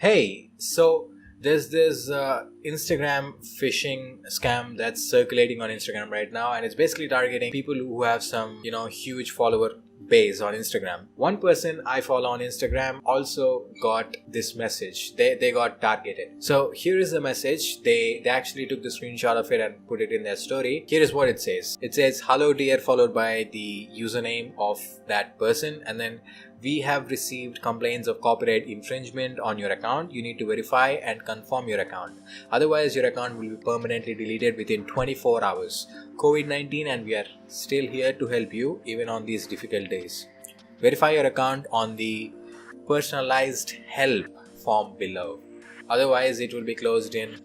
Hey, so there's this Instagram phishing scam that's circulating on Instagram right now, and it's basically targeting people who have some, huge follower base on Instagram. One person I follow on Instagram also got this message. They got targeted. So here is the message. They actually took the screenshot of it and put it in their story. Here is what it says. It says, "Hello dear," followed by the username of that person, and then, "We have received complaints of copyright infringement on your account. You need to verify and confirm your account. Otherwise, your account will be permanently deleted within 24 hours. COVID-19 and we are still here to help you even on these difficult days. Verify your account on the personalized help form below. Otherwise, it will be closed in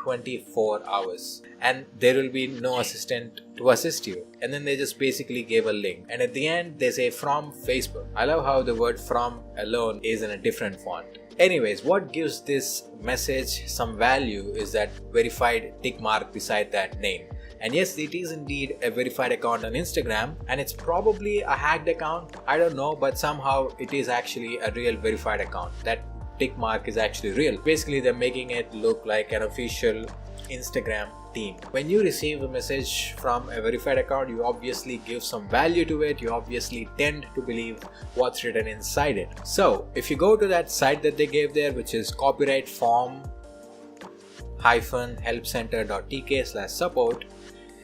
24 hours and there will be no assistant to assist you." And then they just basically gave a link, and at the end they say, "From Facebook." I love how the word "from" alone is in a different font. Anyways, what gives this message some value is that verified tick mark beside that name. And yes, it is indeed a verified account on Instagram, and it's probably a hacked account, I don't know, but somehow it is actually a real verified account. That tick mark is actually real. Basically, they're making it look like an official Instagram team. When you receive a message from a verified account, you obviously give some value to it. You obviously tend to believe what's written inside it. So if you go to that site that they gave there, which is copyright-form-helpcenter.tk/support,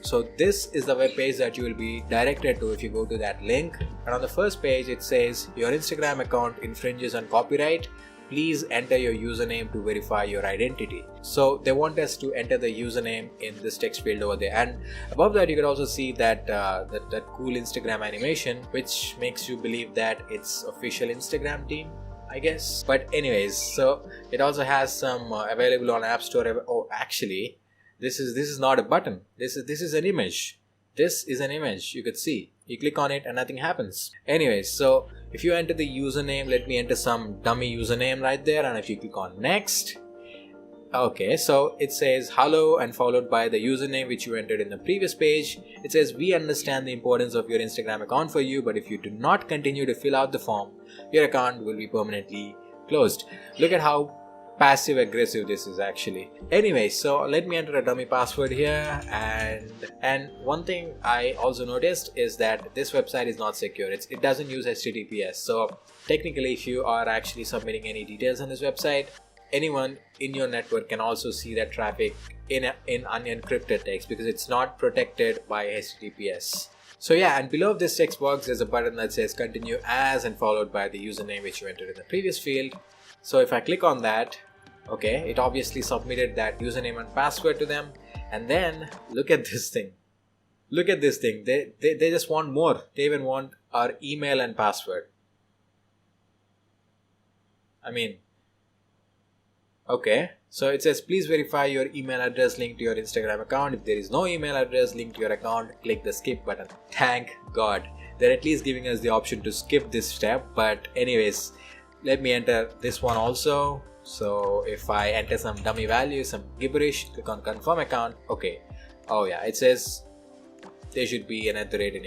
so this is the web page that you will be directed to if you go to that link. And on the first page it says, "Your Instagram account infringes on copyright. Please enter your username to verify your identity." So they want us to enter the username in this text field over there. And above that you can also see that that cool Instagram animation, which makes you believe that it's official Instagram team, I guess. But anyways, so it also has some available on App Store. Oh, actually, this is not a button. This is an image. This is an image. You could see. You click on it and nothing happens. Anyways, so if you enter the username, let me enter some dummy username right there, and if you click on next, okay, so it says hello and followed by the username which you entered in the previous page. It says, "We understand the importance of your Instagram account for you, but if you do not continue to fill out the form, your account will be permanently closed." Look at how passive aggressive this is actually. Anyway, so let me enter a dummy password here, and one thing I also noticed is that this website is not secure. It doesn't use HTTPS. So technically, if you are actually submitting any details on this website, anyone in your network can also see that traffic in unencrypted text because it's not protected by HTTPS. So yeah, and below this text box there's a button that says "Continue as" and followed by the username which you entered in the previous field. So if I click on that, okay, it obviously submitted that username and password to them. And then look at this thing. Look at this thing. They just want more. They even want our email and password. I mean, okay. So it says, "Please verify your email address linked to your Instagram account. If there is no email address linked to your account, click the skip button." Thank God. They're at least giving us the option to skip this step. But anyways, let me enter this one also. So if I enter some dummy value, some gibberish, click on confirm account. Okay. Oh yeah, it says there should be an @ in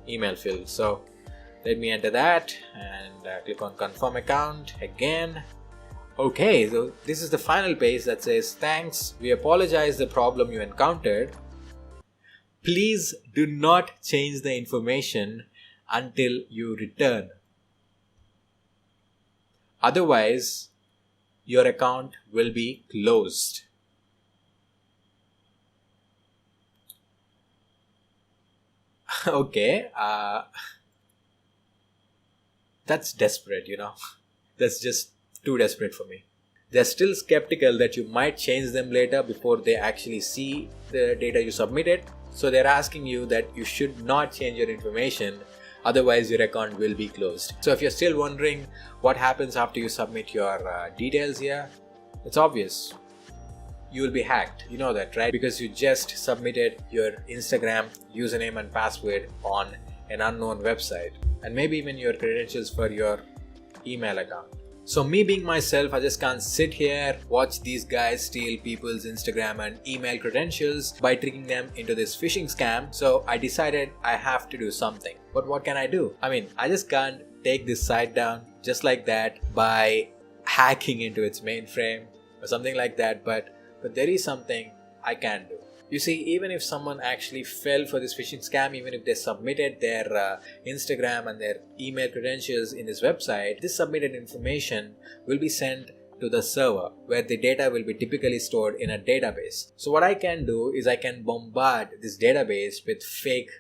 email field. So let me enter that and click on confirm account again. Okay, so this is the final page that says, "Thanks, we apologize the problem you encountered. Please do not change the information until you return. Otherwise, your account will be closed." Okay, that's desperate, That's just too desperate for me. They're still skeptical that you might change them later before they actually see the data you submitted. So they're asking you that you should not change your information, otherwise your account will be closed. So if you're still wondering what happens after you submit your details here, it's obvious. You will be hacked. You know that, right? Because you just submitted your Instagram username and password on an unknown website, and maybe even your credentials for your email account. So me being myself, I just can't sit here, watch these guys steal people's Instagram and email credentials by tricking them into this phishing scam. So I decided I have to do something. But what can I do? I mean, I just can't take this site down just like that by hacking into its mainframe or something like that, but there is something I can do. You see, even if someone actually fell for this phishing scam, even if they submitted their Instagram and their email credentials in this website, this submitted information will be sent to the server where the data will be typically stored in a database. So what I can do is I can bombard this database with fake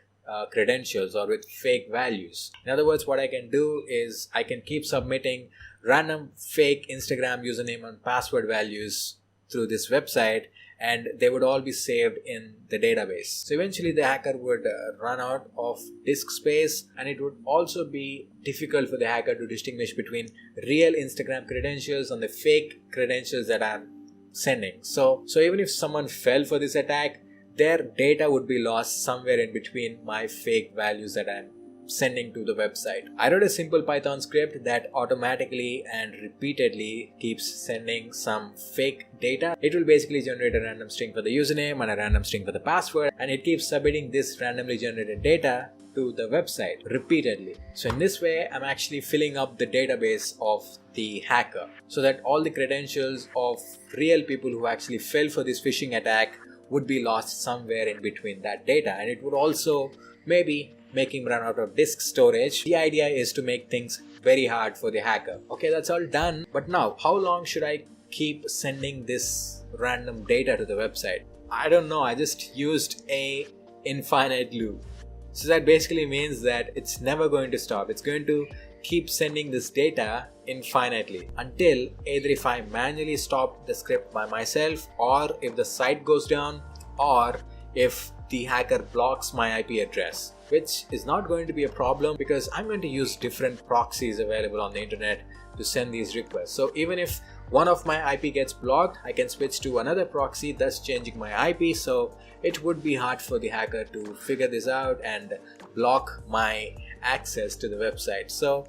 credentials or with fake values. In other words, what I can do is I can keep submitting random fake Instagram username and password values through this website, and they would all be saved in the database. So eventually the hacker would run out of disk space, and it would also be difficult for the hacker to distinguish between real Instagram credentials and the fake credentials that I'm sending. So even if someone fell for this attack, their data would be lost somewhere in between my fake values that I'm sending to the website. I wrote a simple Python script that automatically and repeatedly keeps sending some fake data. It will basically generate a random string for the username and a random string for the password, and it keeps submitting this randomly generated data to the website repeatedly. So in this way, I'm actually filling up the database of the hacker so that all the credentials of real people who actually fell for this phishing attack would be lost somewhere in between that data, and it would also maybe make him run out of disk storage. The idea is to make things very hard for the hacker. Okay, that's all done. But now, how long should I keep sending this random data to the website? I don't know. I just used a infinite loop. So that basically means that it's never going to stop. It's going to keep sending this data infinitely until either if I manually stop the script by myself, or if the site goes down, or if the hacker blocks my IP address, which is not going to be a problem because I'm going to use different proxies available on the internet to send these requests. So even if one of my IP gets blocked, I can switch to another proxy, thus changing my IP. So it would be hard for the hacker to figure this out and block my access to the website. So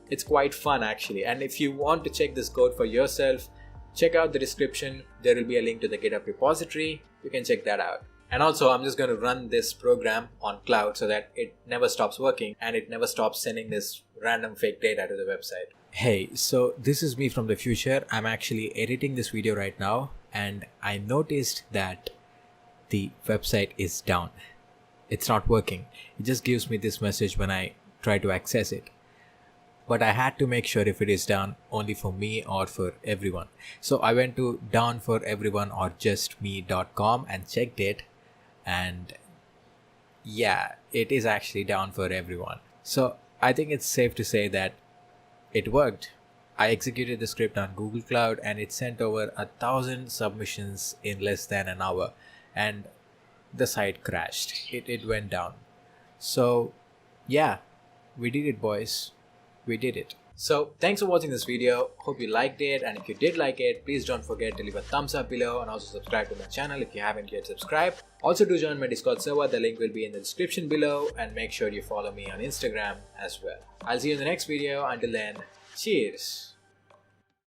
it's quite fun actually. And if you want to check this code for yourself, check out the description. There will be a link to the GitHub repository. You can check that out. And also, I'm just going to run this program on cloud so that it never stops working and it never stops sending this random fake data to the website. Hey, so this is me from the future. I'm actually editing this video right now, and I noticed that the website is down. It's not working. It just gives me this message when I try to access it. But I had to make sure if it is down only for me or for everyone. So I went to down for everyone or just me.com and checked it. And yeah, it is actually down for everyone. So I think it's safe to say that it worked. I executed the script on Google Cloud and it sent over 1,000 submissions in less than an hour, and the site crashed. It went down. So yeah, we did it, boys. We did it. So thanks for watching this video. Hope you liked it, and if you did like it, please don't forget to leave a thumbs up below and also subscribe to my channel if you haven't yet subscribed. Also do join my Discord server. The link will be in the description below, and make sure you follow me on Instagram as well. I'll see you in the next video. Until then, cheers.